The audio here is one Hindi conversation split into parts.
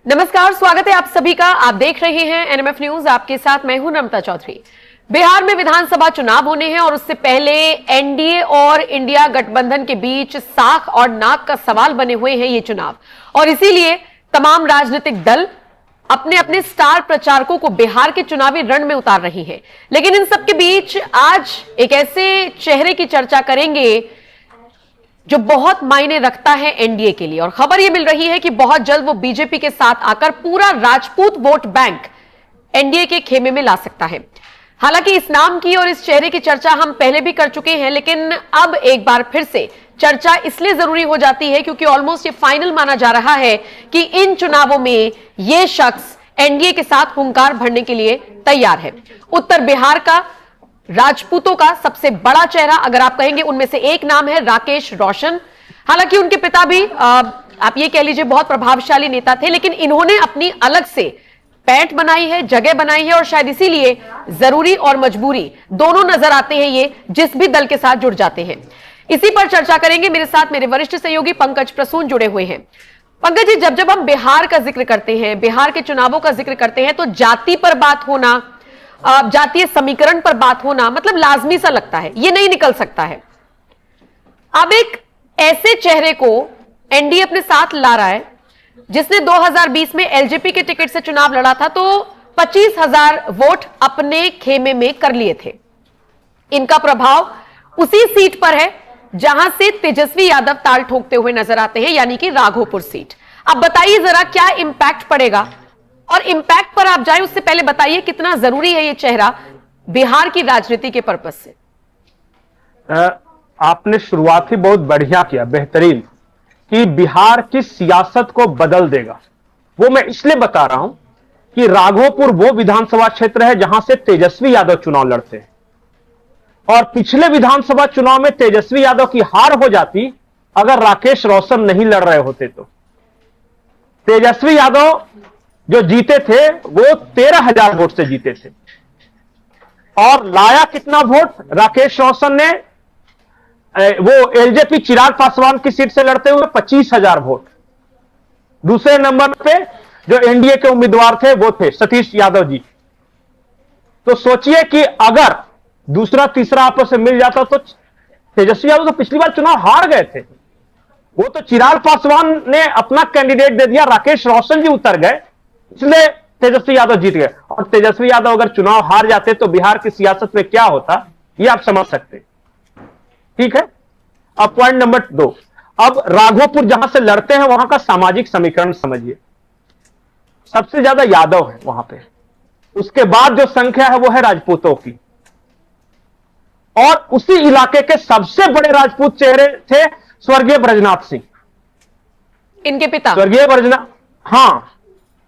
नमस्कार, स्वागत है आप सभी का। आप देख रहे हैं एनएमएफ न्यूज। आपके साथ मैं हूं नम्रता चौधरी। बिहार में विधानसभा चुनाव होने हैं और उससे पहले एनडीए और इंडिया गठबंधन के बीच साख और नाक का सवाल बने हुए हैं ये चुनाव, और इसीलिए तमाम राजनीतिक दल अपने अपने स्टार प्रचारकों को बिहार के चुनावी रण में उतार रही हैं। लेकिन इन सबके बीच आज एक ऐसे चेहरे की चर्चा करेंगे जो बहुत मायने रखता है एनडीए के लिए, और खबर यह मिल रही है कि बहुत जल्द वो बीजेपी के साथ आकर पूरा राजपूत वोट बैंक एनडीए के खेमे में ला सकता है। हालांकि इस नाम की और इस चेहरे की चर्चा हम पहले भी कर चुके हैं, लेकिन अब एक बार फिर से चर्चा इसलिए जरूरी हो जाती है क्योंकि ऑलमोस्ट ये फाइनल माना जा रहा है कि इन चुनावों में यह शख्स एनडीए के साथ हुंकार भरने के लिए तैयार है। उत्तर बिहार का राजपूतों का सबसे बड़ा चेहरा अगर आप कहेंगे उनमें से एक नाम है राकेश रोशन। हालांकि उनके पिता भी आप ये कह लीजिए बहुत प्रभावशाली नेता थे, लेकिन इन्होंने अपनी अलग से पैठ बनाई है, जगह बनाई है, और शायद इसीलिए जरूरी और मजबूरी दोनों नजर आते हैं ये जिस भी दल के साथ जुड़ जाते हैं। इसी पर चर्चा करेंगे। मेरे साथ मेरे वरिष्ठ सहयोगी पंकज प्रसून जुड़े हुए हैं। पंकज जी, जब जब हम बिहार का जिक्र करते हैं, बिहार के चुनावों का जिक्र करते हैं, तो जाति पर बात होना, जातीय समीकरण पर बात होना मतलब लाजमी सा लगता है, ये नहीं निकल सकता है। अब एक ऐसे चेहरे को एनडीए अपने साथ ला रहा है जिसने 2020 में एलजेपी के टिकट से चुनाव लड़ा था, तो 25,000 वोट अपने खेमे में कर लिए थे। इनका प्रभाव उसी सीट पर है जहां से तेजस्वी यादव ताल ठोकते हुए नजर आते हैं, यानी कि राघोपुर सीट। अब बताइए जरा क्या इंपैक्ट पड़ेगा, और इंपैक्ट पर आप जाए उससे पहले बताइए कितना जरूरी है ये चेहरा बिहार की राजनीति के पर्पस से। आपने शुरुआत ही बहुत बढ़िया किया, बेहतरीन, कि बिहार की सियासत को बदल देगा। वो मैं इसलिए बता रहा हूं कि राघोपुर वो विधानसभा क्षेत्र है जहां से तेजस्वी यादव चुनाव लड़ते हैं, और पिछले विधानसभा चुनाव में तेजस्वी यादव की हार हो जाती अगर राकेश रोशन नहीं लड़ रहे होते तो। तेजस्वी यादव जो जीते थे वो 13,000 वोट से जीते थे, और लाया कितना वोट राकेश रोशन ने? वो एलजेपी चिराग पासवान की सीट से लड़ते हुए 25,000 वोट। दूसरे नंबर पे जो एनडीए के उम्मीदवार थे वो थे सतीश यादव जी। तो सोचिए कि अगर दूसरा तीसरा आपस में मिल जाता तो तेजस्वी यादव तो पिछली बार चुनाव हार गए थे, वो तो चिराग पासवान ने अपना कैंडिडेट दे दिया, राकेश रोशन जी उतर गए, इसलिए तेजस्वी यादव जीत गए। और तेजस्वी यादव अगर चुनाव हार जाते तो बिहार की सियासत में क्या होता ये आप समझ सकते। ठीक है, अब पॉइंट नंबर 2। अब राघोपुर जहां से लड़ते हैं वहां का सामाजिक समीकरण समझिए। सबसे ज्यादा यादव है वहां पे, उसके बाद जो संख्या है वो है राजपूतों की, और उसी इलाके के सबसे बड़े राजपूत चेहरे थे स्वर्गीय ब्रजनाथ सिंह, इनके पिता स्वर्गीय ब्रजनाथ। हाँ,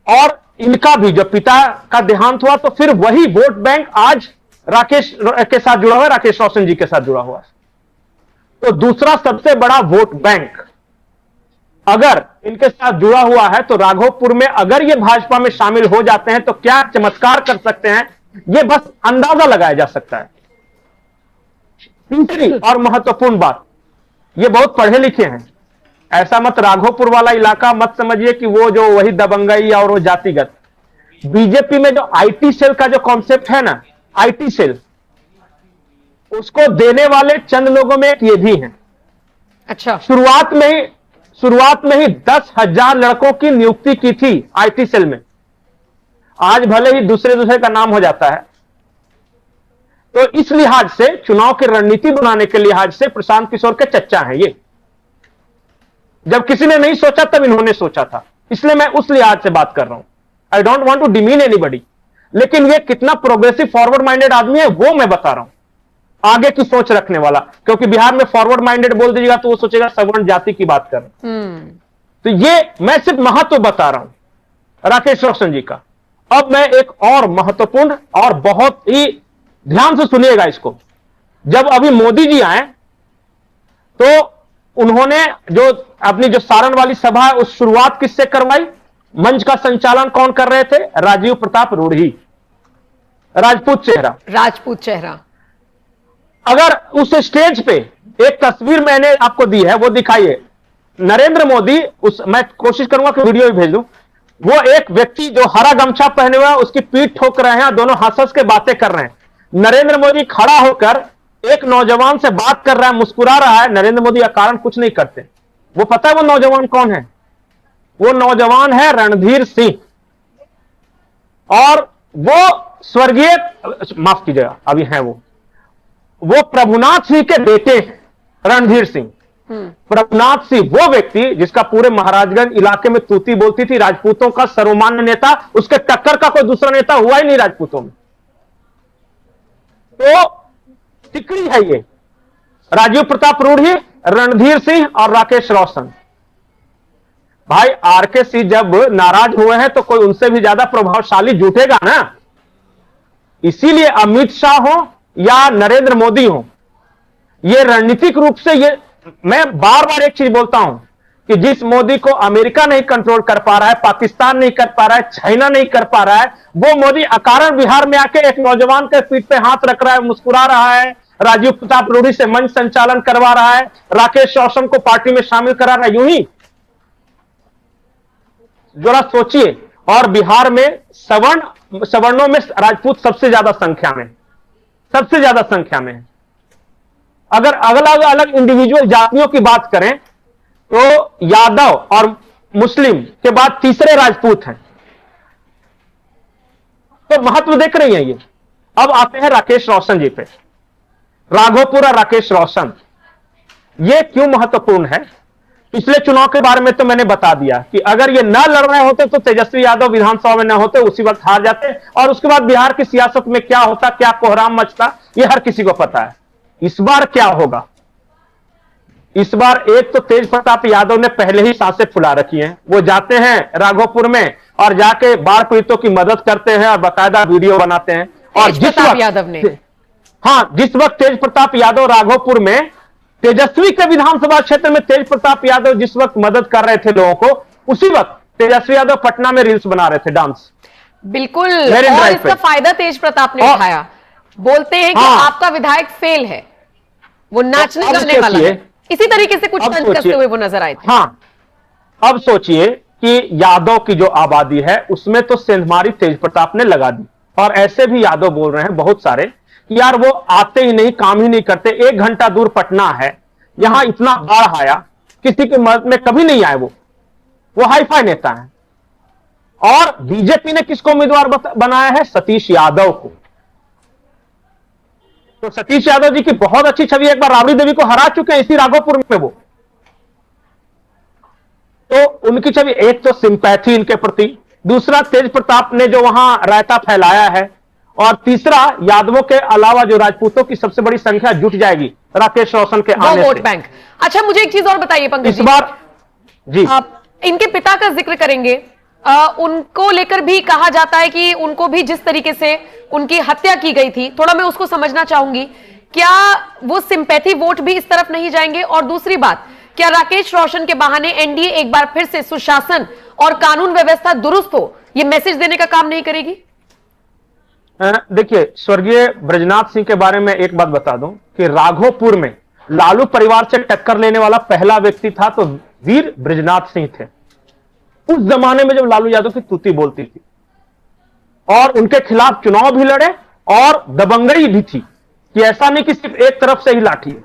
और इनका भी जब पिता का देहांत हुआ तो फिर वही वोट बैंक आज राकेश के साथ जुड़ा हुआ है, राकेश रोशन जी के साथ जुड़ा हुआ है। तो दूसरा सबसे बड़ा वोट बैंक अगर इनके साथ जुड़ा हुआ है, तो राघोपुर में अगर ये भाजपा में शामिल हो जाते हैं तो क्या चमत्कार कर सकते हैं, ये बस अंदाजा लगाया जा सकता है। तीसरी और महत्वपूर्ण बात, ये बहुत पढ़े लिखे हैं, ऐसा मत राघोपुर वाला इलाका मत समझिए कि वो जो वही दबंगई और वो जातिगत। बीजेपी में जो आईटी सेल का जो कॉन्सेप्ट है ना, आईटी सेल, उसको देने वाले चंद लोगों में एक ये भी हैं। अच्छा, शुरुआत में ही 10,000 लड़कों की नियुक्ति की थी आईटी सेल में। आज भले ही दूसरे का नाम हो जाता है। तो इस लिहाज से, चुनाव की रणनीति बनाने के लिहाज से प्रशांत किशोर के चच्चा हैं ये। जब किसी ने नहीं सोचा तब इन्होंने सोचा था, इसलिए मैं उस लिहाज से बात कर रहा हूं। I don't want to demean anybody, लेकिन ये कितना प्रोग्रेसिव फॉरवर्ड माइंडेड आदमी है वो मैं बता रहा हूं, आगे की सोच रखने वाला। क्योंकि बिहार में फॉरवर्ड माइंडेड बोल दीजिएगा तो वो सोचेगा सवर्ण जाति की बात कर रहे हैं। तो ये मैं सिर्फ महत्व बता रहा हूं राकेश रोशन जी का। अब मैं एक और महत्वपूर्ण और बहुत ही ध्यान से सुनिएगा इसको। जब अभी मोदी जी आए तो उन्होंने जो अपनी जो सारण वाली सभा है उस शुरुआत किससे करवाई? मंच का संचालन कौन कर रहे थे? राजीव प्रताप रूढ़ी, राजपूत चेहरा। अगर उस स्टेज पे एक तस्वीर मैंने आपको दी है वो दिखाइए। नरेंद्र मोदी, मैं कोशिश करूंगा कि वीडियो भी भेज दूं। वो एक व्यक्ति जो हरा गमछा पहने हुआ है उसकी पीठ ठोक रहे हैं, दोनों हंस हंस के बातें कर रहे हैं। नरेंद्र मोदी खड़ा होकर एक नौजवान से बात कर रहा है, मुस्कुरा रहा है। नरेंद्र मोदी अकारण कुछ नहीं करते। वो पता है वो नौजवान कौन है? वो नौजवान है रणधीर सिंह, और वो स्वर्गीय, माफ कीजिएगा, अभी हैं वो प्रभुनाथ सिंह के बेटे हैं, रणधीर सिंह। प्रभुनाथ सिंह वो व्यक्ति जिसका पूरे महाराजगंज इलाके में तूती बोलती थी, राजपूतों का सर्वमान्य नेता, उसके टक्कर का कोई दूसरा नेता हुआ ही नहीं राजपूतों में। तो टिकड़ी है ये राजीव प्रताप रूढ़ी, रणधीर सिंह और राकेश रोशन। भाई आरके सिंह जब नाराज हुए हैं तो कोई उनसे भी ज्यादा प्रभावशाली जुटेगा ना। इसीलिए अमित शाह हो या नरेंद्र मोदी हो, ये रणनीतिक रूप से, ये मैं बार बार एक चीज बोलता हूं कि जिस मोदी को अमेरिका नहीं कंट्रोल कर पा रहा है, पाकिस्तान नहीं कर पा रहा है, चाइना नहीं कर पा रहा है, वो मोदी अकारण बिहार में आके एक नौजवान के पीठ पे हाथ रख रहा है, मुस्कुरा रहा है, राजीव प्रताप रूढ़ी से मंच संचालन करवा रहा है, राकेश रोशन को पार्टी में शामिल करा रहा है। यूं ही जरा सोचिए। और बिहार में सवर्णों में राजपूत सबसे ज्यादा संख्या में, सबसे ज्यादा संख्या में है। अगर अलग अलग इंडिविजुअल जातियों की बात करें तो यादव और मुस्लिम के बाद तीसरे राजपूत हैं। तो महत्व देख रही हैं ये। अब आते हैं राकेश रोशन जी पे। राघोपुर और राकेश रोशन, ये क्यों महत्वपूर्ण है? पिछले चुनाव के बारे में तो मैंने बता दिया कि अगर ये न लड़ रहे होते तो तेजस्वी यादव विधानसभा में न होते, उसी वक्त हार जाते। और उसके बाद बिहार की सियासत में क्या होता, क्या कोहराम मचता, ये हर किसी को पता है। इस बार क्या होगा? इस बार एक तो तेज प्रताप यादव ने पहले ही सांसें फुला रखी हैं। वो जाते हैं राघोपुर में और जाके बाढ़ पीड़ितों की मदद करते हैं और बाकायदा वीडियो बनाते हैं। और जिस वक्त यादव ने, हाँ, जिस वक्त तेज प्रताप यादव राघोपुर में, तेजस्वी के विधानसभा क्षेत्र में तेज प्रताप यादव जिस वक्त मदद कर रहे थे लोगों को, उसी वक्त तेजस्वी यादव पटना में रील्स बना रहे थे, डांस। बिल्कुल। और इसका फायदा तेज प्रताप ने उठाया। बोलते हैं कि आपका विधायक फेल है, वो नाचने गाने वाला है। इसी तरीके से कुछ तंज करते हुए वो नजर आए थे। हाँ, अब सोचिए कि यादव की जो आबादी है उसमें तो सेंधमारी तेज प्रताप ने लगा दी। और ऐसे भी यादव बोल रहे हैं बहुत सारे कि यार वो आते ही नहीं, काम ही नहीं करते। 1 घंटा दूर पटना है, यहां इतना बाढ़ आया, किसी की मदद में कभी नहीं आए। वो हाईफाई नेता है। और बीजेपी ने किसको उम्मीदवार बनाया है? सतीश यादव को। तो सतीश यादव जी की बहुत अच्छी छवि, एक बार राबड़ी देवी को हरा चुके हैं इसी राघोपुर में वो। तो उनकी छवि, एक तो सिंपैथी इनके प्रति, दूसरा तेज प्रताप ने जो वहां रायता फैलाया है, और तीसरा यादवों के अलावा जो राजपूतों की सबसे बड़ी संख्या जुट जाएगी राकेश रोशन के आने से। Vote bank. अच्छा, मुझे एक चीज और बताइए पंकज इस बार जी, इनके पिता का जिक्र करेंगे। उनको लेकर भी कहा जाता है कि उनको भी जिस तरीके से उनकी हत्या की गई थी, थोड़ा मैं उसको समझना चाहूंगी। क्या वो सिंपैथी वोट भी इस तरफ नहीं जाएंगे? और दूसरी बात, क्या राकेश रोशन के बहाने एनडीए एक बार फिर से सुशासन और कानून व्यवस्था दुरुस्त हो, ये मैसेज देने का काम नहीं करेगी? देखिए, स्वर्गीय ब्रजनाथ सिंह के बारे में एक बात बता दूं कि राघोपुर में लालू परिवार से टक्कर लेने वाला पहला व्यक्ति था तो वीर ब्रजनाथ सिंह थे। उस जमाने में जब लालू यादव की तूती बोलती थी और उनके खिलाफ चुनाव भी लड़े और दबंगई भी थी कि ऐसा नहीं कि सिर्फ एक तरफ से ही लाठी है।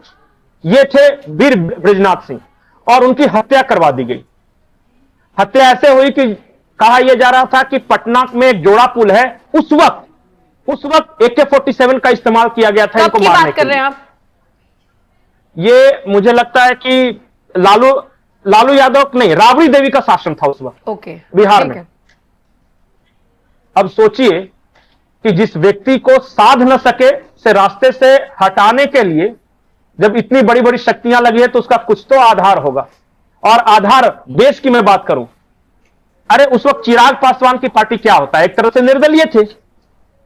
ये थे वीर ब्रजनाथ सिंह, और उनकी हत्या करवा दी गई। हत्या ऐसे हुई कि कहा यह जा रहा था कि पटना में एक जोड़ा पुल है, उस वक्त AK-47 का इस्तेमाल किया गया था इनको मारने बात कर रहे हैं आप? ये मुझे लगता है कि लालू यादव नहीं, राबड़ी देवी का शासन था उस वक्त ओके, बिहार में। अब सोचिए कि जिस व्यक्ति को साध न सके से रास्ते से हटाने के लिए जब इतनी बड़ी बड़ी शक्तियां लगी है तो उसका कुछ तो आधार होगा। और आधार देश की मैं बात करूं, अरे उस वक्त चिराग पासवान की पार्टी क्या होता है, एक तरह से निर्दलीय थे।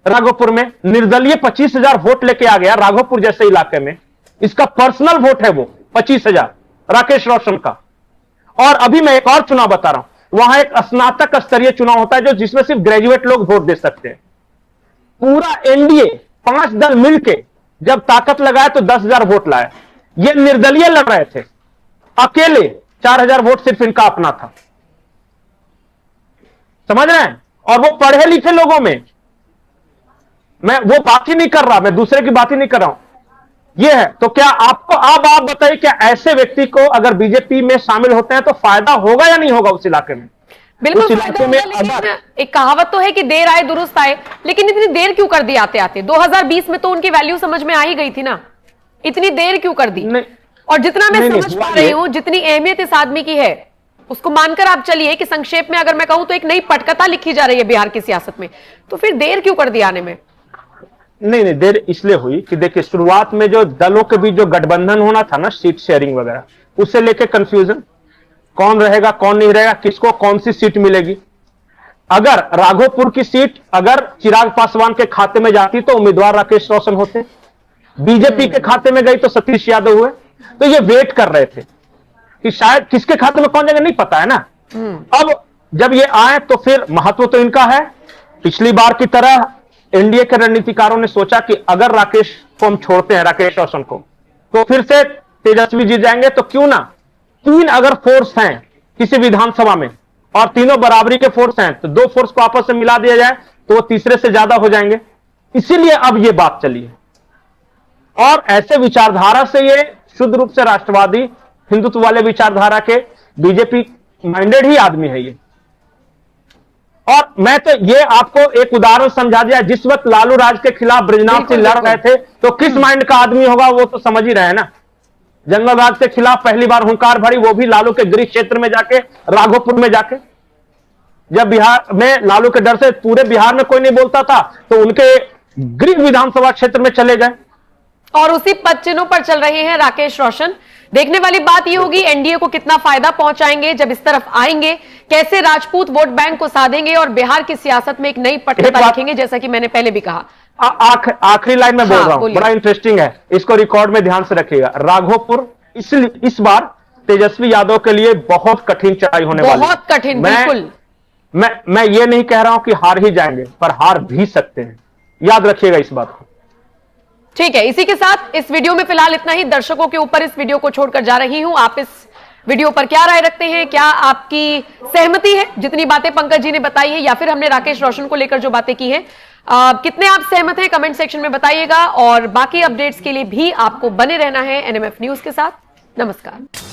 राघोपुर में निर्दलीय 25,000 वोट लेके आ गया राघोपुर जैसे इलाके में। इसका पर्सनल वोट है वो 25,000 राकेश रोशन का। और अभी मैं एक और चुनाव बता रहा हूं, वहां एक स्नातक स्तरीय चुनाव होता है जो जिसमें सिर्फ ग्रेजुएट लोग वोट दे सकते हैं। पूरा एनडीए 5 दल मिलके जब ताकत लगाए तो 10,000 वोट लाए। ये निर्दलीय लड़ रहे थे, अकेले 4,000 वोट सिर्फ इनका अपना था। समझ रहे हैं? और वो पढ़े लिखे लोगों में, मैं वो बात ही नहीं कर रहा, मैं दूसरे की बात ही नहीं कर रहा हूं। ये है तो क्या आपको, अब आप बताइए, क्या ऐसे व्यक्ति को अगर बीजेपी में शामिल होते हैं तो फायदा होगा या नहीं होगा उस इलाके में? बिल्कुल उस फायदा इलाके में होगा, लेकिन एक कहावत तो है कि देर आए दुरुस्त आए, लेकिन इतनी देर क्यों कर दी आते आते? 2020 में तो उनकी वैल्यू समझ में आ ही गई थी ना, इतनी देर क्यों कर दी? नहीं, और जितना मैं नहीं, समझ नहीं, पा रही हूं, जितनी अहमियत इस आदमी की है, उसको मानकर आप चलिए कि संक्षेप में अगर मैं कहूं तो एक नई पटकथा लिखी जा रही है बिहार की सियासत में, तो फिर देर क्यों कर दी आने में? नहीं, देर इसलिए हुई कि देखिए, शुरुआत में जो दलों के बीच जो गठबंधन होना था ना, सीट शेयरिंग वगैरह, उससे लेके कंफ्यूजन, कौन रहेगा कौन नहीं रहेगा, किसको कौन सी सीट मिलेगी। अगर राघोपुर की सीट अगर चिराग पासवान के खाते में जाती तो उम्मीदवार राकेश रोशन होते, बीजेपी के खाते में गई तो सतीश यादव हुए। तो ये वेट कर रहे थे कि शायद किसके खाते में कौन जाएगा, नहीं पता है ना। अब जब ये आए तो फिर महत्व तो इनका है। पिछली बार की तरह एनडीए के रणनीतिकारों ने सोचा कि अगर राकेश को हम छोड़ते हैं, राकेश रोशन को, तो फिर से तेजस्वी जीत जाएंगे। तो क्यों ना, 3 अगर फोर्स हैं किसी विधानसभा में और तीनों बराबरी के फोर्स हैं, तो 2 फोर्स को आपस में मिला दिया जाए तो वो तीसरे से ज्यादा हो जाएंगे। इसीलिए अब ये बात चली है। और ऐसे विचारधारा से ये शुद्ध रूप से राष्ट्रवादी हिंदुत्व वाले विचारधारा के बीजेपी माइंडेड ही आदमी है ये। और मैं तो ये आपको एक उदाहरण समझा दिया, जिस वक्त लालू राज के खिलाफ ब्रजनाथ सिंह लड़ रहे थे तो किस माइंड का आदमी होगा वो तो समझ ही रहे हैं ना। जंगल राज के खिलाफ पहली बार हुंकार भरी, वो भी लालू के गृह क्षेत्र में जाके, राघोपुर में जाके। जब बिहार में लालू के डर से पूरे बिहार में कोई नहीं बोलता था तो उनके गृह विधानसभा क्षेत्र में चले गए। और उसी पद चिन्हों पर चल रहे हैं राकेश रोशन। देखने वाली बात यह होगी एनडीए को कितना फायदा पहुंचाएंगे जब इस तरफ आएंगे, कैसे राजपूत वोट बैंक को साधेंगे और बिहार की सियासत में एक नई पटकथा लिखेंगे, जैसा कि मैंने पहले भी कहा। आखिरी लाइन में बोल रहा हूं, बड़ा इंटरेस्टिंग है, इसको रिकॉर्ड में ध्यान से रखिएगा। राघोपुर इस बार तेजस्वी यादव के लिए बहुत कठिन चढ़ाई होने वाली है। बहुत कठिन, बिल्कुल। मैं ये नहीं कह रहा हूं कि हार ही जाएंगे, पर हार भी सकते हैं, याद रखिएगा इस बात को। ठीक है, इसी के साथ इस वीडियो में फिलहाल इतना ही। दर्शकों के ऊपर इस वीडियो को छोड़कर जा रही हूं। आप इस वीडियो पर क्या राय रखते हैं? क्या आपकी सहमति है जितनी बातें पंकज जी ने बताई है, या फिर हमने राकेश रोशन को लेकर जो बातें की हैं, कितने आप सहमत हैं कमेंट सेक्शन में बताइएगा। और बाकी अपडेट्स के लिए भी आपको बने रहना है एनएमएफ न्यूज के साथ। नमस्कार।